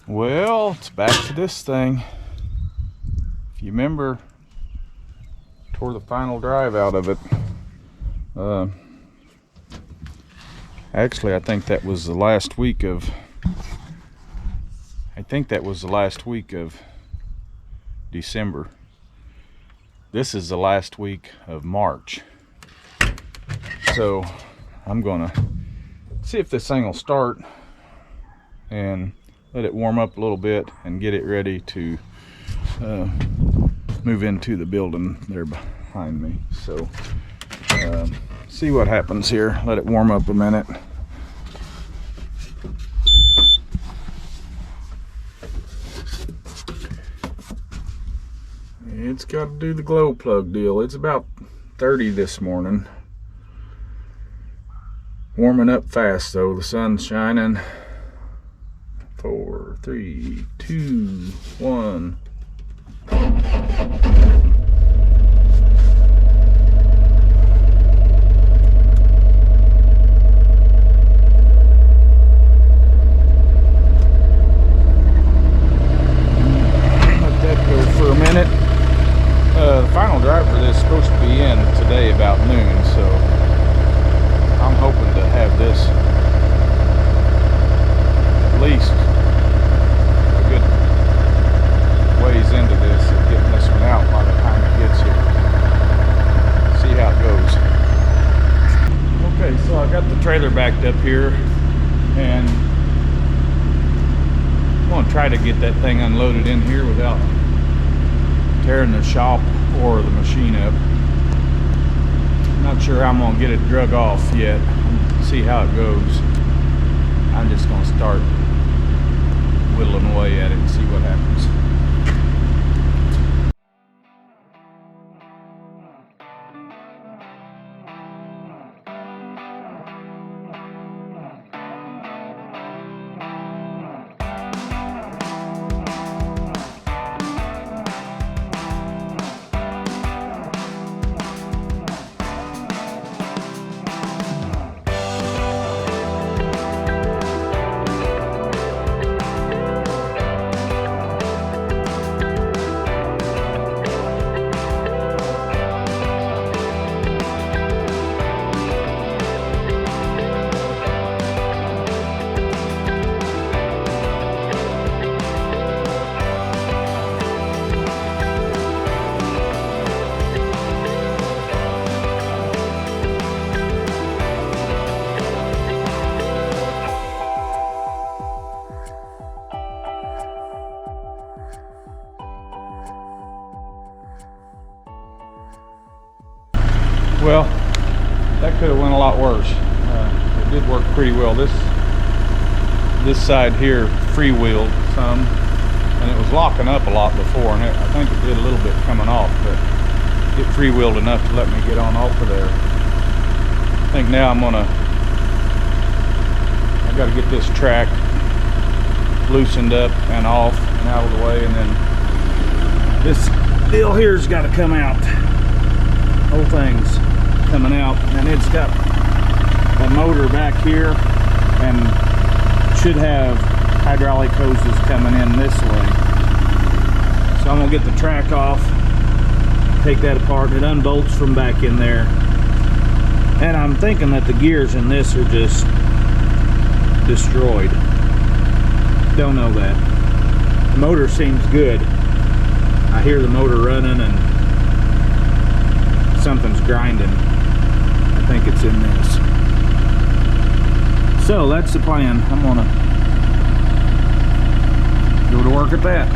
Well, it's back to this thing. If you remember, tore the final drive out of it. Actually, I think that was the last week of December. This is the last week of March. So I'm gonna see if this thing will start and let it warm up a little bit and get it ready to move into the building there behind me. So see what happens here. Let it warm up a minute. It's got to do the glow plug deal. It's about 30 this morning. Warming up fast though. The sun's shining. 4, 3, 2, 1. The final drive for this is supposed to be in today about noon, so I'm hoping to have this at least a good ways into this and getting this one out by the time it gets here. See how it goes. Okay, so I got the trailer backed up here and I'm going to try to get that thing unloaded in here without tearing the shop or the machine up. Not sure how I'm gonna get it drug off yet. See how it goes. I'm just gonna start whittling away at it and see what happens. Well, that could have went a lot worse. It did work pretty well. This side here freewheeled some, and it was locking up a lot before, and I think it did a little bit coming off, but it freewheeled enough to let me get on off of there. I think now I got to get this track loosened up and off and out of the way, and then this deal here's got to come out. Whole thing's coming out, and it's got a motor back here and should have hydraulic hoses coming in this way. So I'm gonna get the track off, take that apart, and it unbolts from back in there. And I'm thinking that the gears in this are just destroyed. Don't know that. The motor seems good. I hear the motor running and something's grinding. I think it's in this. So that's the plan. I'm gonna go to work at that.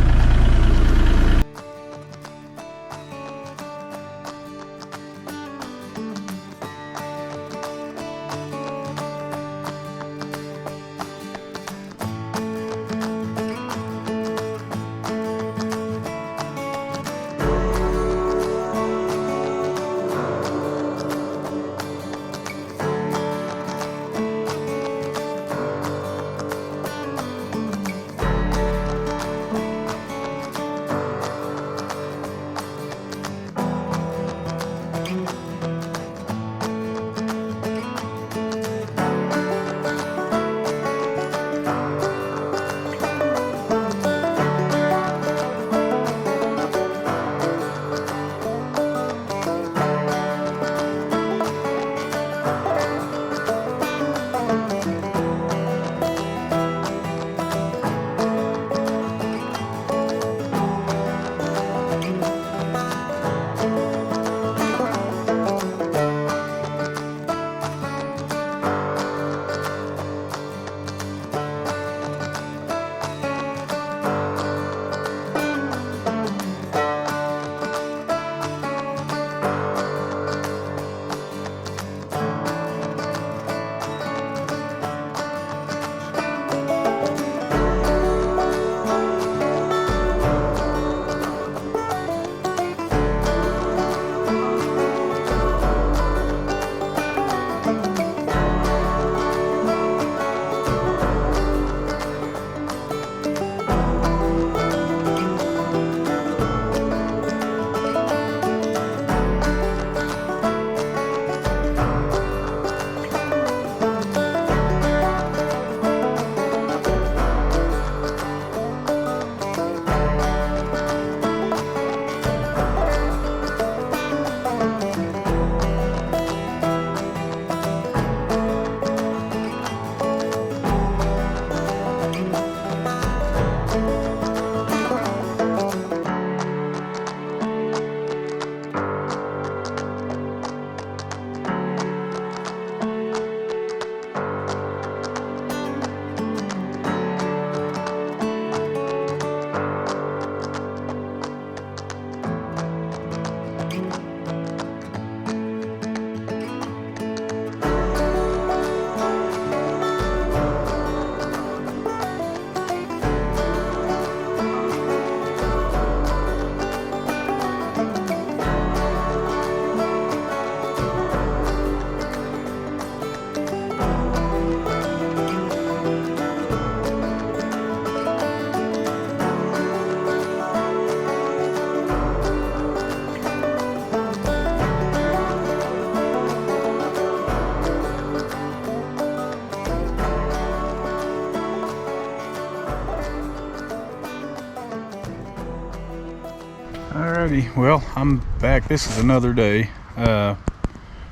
Alrighty, well, I'm back. This is another day.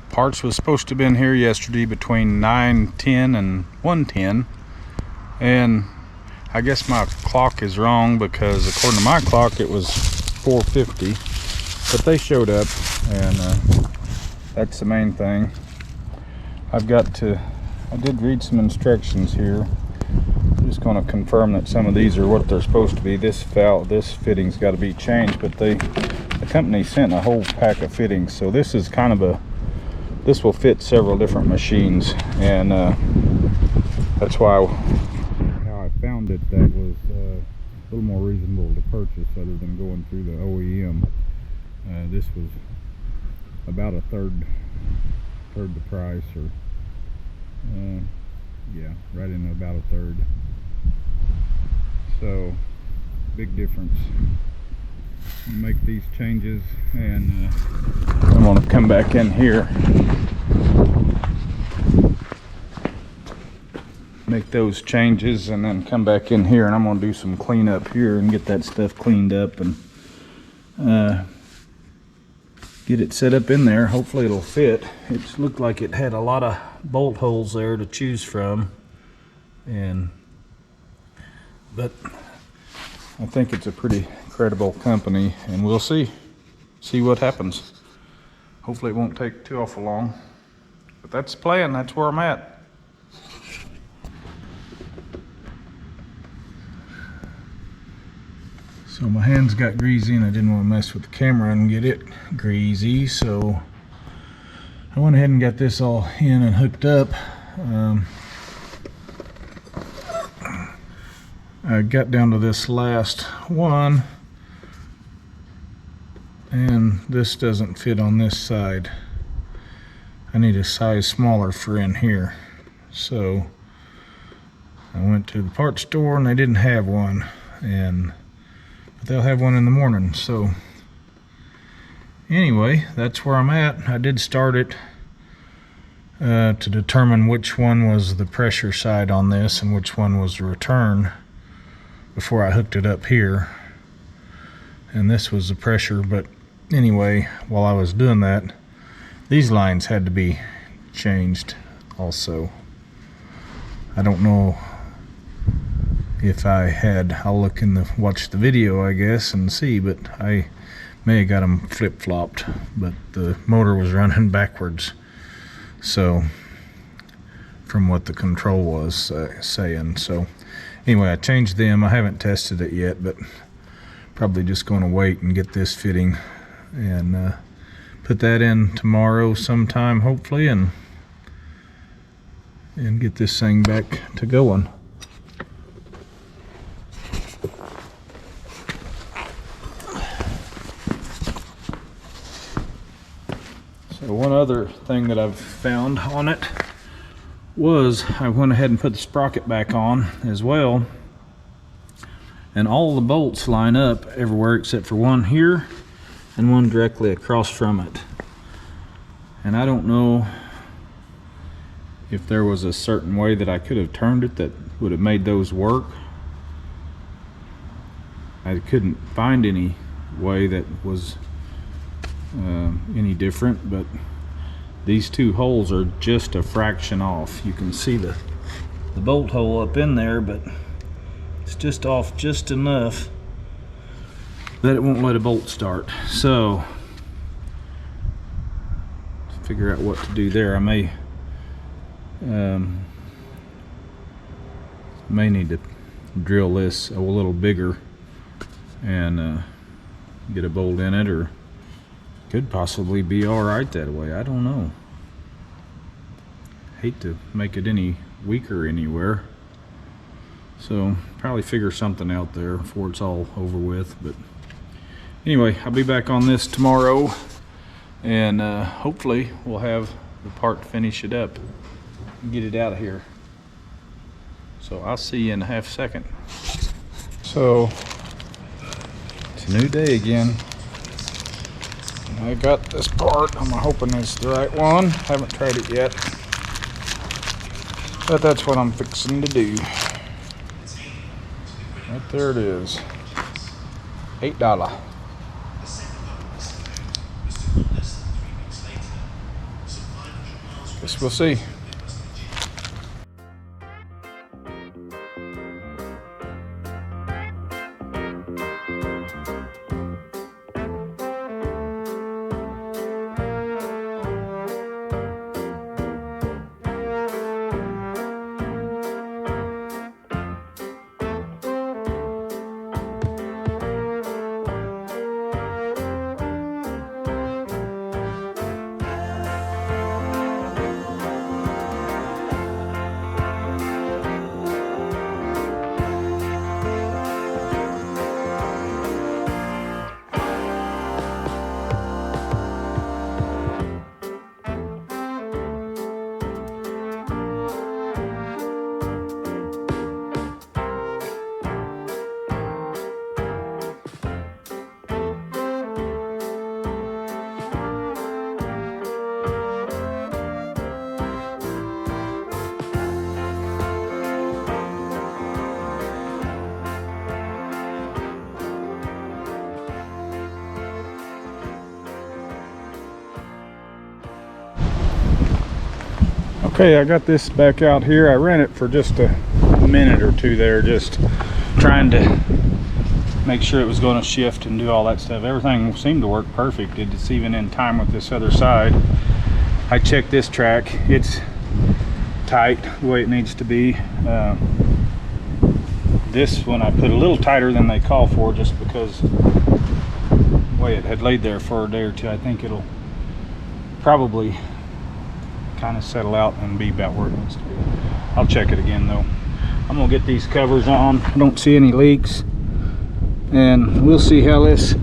Parts was supposed to have been here yesterday between 9:10 and 1:10, and I guess my clock is wrong, because according to my clock it was 4:50, but they showed up, and that's the main thing. I did read some instructions here. I'm just going to confirm that some of these are what they're supposed to be. This fitting's got to be changed, but the company sent a whole pack of fittings, so this is kind of this will fit several different machines, and that's why how I found it, that was a little more reasonable to purchase other than going through the OEM. This was about a third the price, or yeah, right in about a third. So big difference. Make these changes, and I'm going to come back in here, make those changes, and then come back in here, and I'm going to do some cleanup here and get that stuff cleaned up, and get it set up in there. Hopefully it'll fit. It looked like it had a lot of bolt holes there to choose from, but I think it's a pretty credible company, and we'll see what happens. Hopefully it won't take too awful long, but that's the plan. That's where I'm at. So my hands got greasy, and I didn't want to mess with the camera and get it greasy, so I went ahead and got this all in and hooked up. I got down to this last one, and this doesn't fit on this side. I need a size smaller for in here, so I went to the parts store and they didn't have one, but they'll have one in the morning. So anyway, that's where I'm at. I did start it to determine which one was the pressure side on this and which one was the return before I hooked it up here, and this was the pressure. But anyway, while I was doing that, these lines had to be changed also. I don't know if I had, I'll look watch the video, I guess, and see, but I may have got them flip-flopped, but the motor was running backwards, so from what the control was saying. So anyway, I changed them. I haven't tested it yet, but probably just going to wait and get this fitting and put that in tomorrow sometime, hopefully, and get this thing back to going. So one other thing that I've found on it was I went ahead and put the sprocket back on as well, and all the bolts line up everywhere except for one here and one directly across from it. And I don't know if there was a certain way that I could have turned it that would have made those work. I couldn't find any way that was any different, but these two holes are just a fraction off. You can see the bolt hole up in there, but it's just off just enough that it won't let a bolt start. So to figure out what to do there, I may need to drill this a little bigger and get a bolt in it, or could possibly be all right that way. I don't know. Hate to make it any weaker anywhere, so probably figure something out there before it's all over with. But anyway, I'll be back on this tomorrow, and hopefully we'll have the part to finish it up and get it out of here. So I'll see you in a half second. So it's a new day again. I got this part. I'm hoping it's the right one. Haven't tried it yet, but that's what I'm fixing to do. Right there it is. $8. Guess we'll see. Okay, I got this back out here. I ran it for just a minute or two there, just trying to make sure it was going to shift and do all that stuff. Everything seemed to work perfect. It's even in time with this other side. I checked this track. It's tight the way it needs to be. This one I put a little tighter than they call for, just because the way it had laid there for a day or two. I think it'll probably kind of settle out and be about where it needs to be. I'll check it again though. I'm gonna get these covers on. I don't see any leaks, and we'll see how this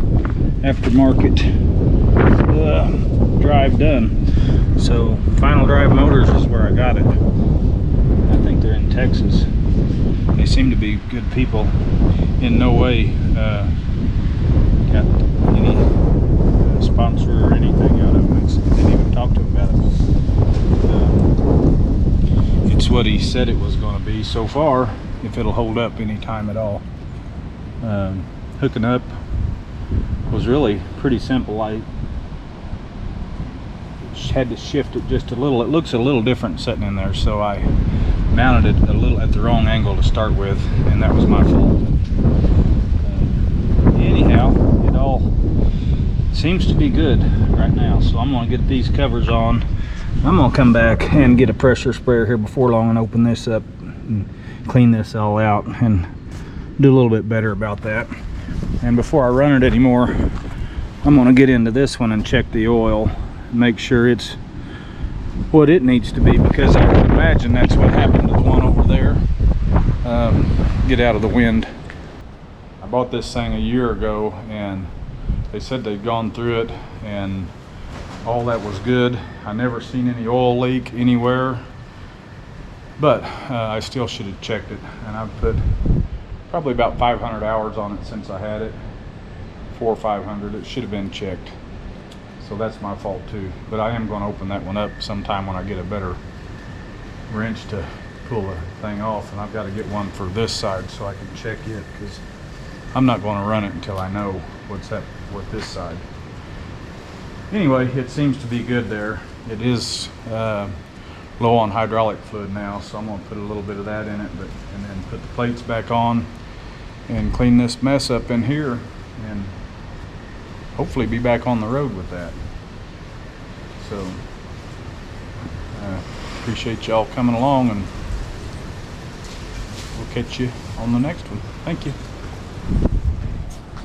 aftermarket drive done. So Final Drive Motors is where I got it. I think they're in Texas. They seem to be good people. In no way got any sponsor or anything out of them. Didn't even talk to him about it. It's what he said it was going to be so far, if it'll hold up any time at all. Hooking up was really pretty simple. I had to shift it just a little. It looks a little different sitting in there, so I mounted it a little at the wrong angle to start with, and that was my fault. Anyhow, it all seems to be good right now, so I'm going to get these covers on. I'm going to come back and get a pressure sprayer here before long and open this up and clean this all out and do a little bit better about that. And before I run it anymore, I'm going to get into this one and check the oil, make sure it's what it needs to be, because I can imagine that's what happened to the one over there. Get out of the wind. I bought this thing a year ago, and they said they'd gone through it and all that was good. I never seen any oil leak anywhere, but I still should have checked it, and I've put probably about 500 hours on it since I had it. 400 or 500. It should have been checked, so that's my fault too. But I am going to open that one up sometime when I get a better wrench to pull the thing off, and I've got to get one for this side so I can check it, because I'm not going to run it until I know what's up with this side. Anyway, it seems to be good there. It is low on hydraulic fluid now, so I'm going to put a little bit of that in it, and then put the plates back on and clean this mess up in here, and hopefully be back on the road with that. So appreciate y'all coming along, and we'll catch you on the next one. Thank you.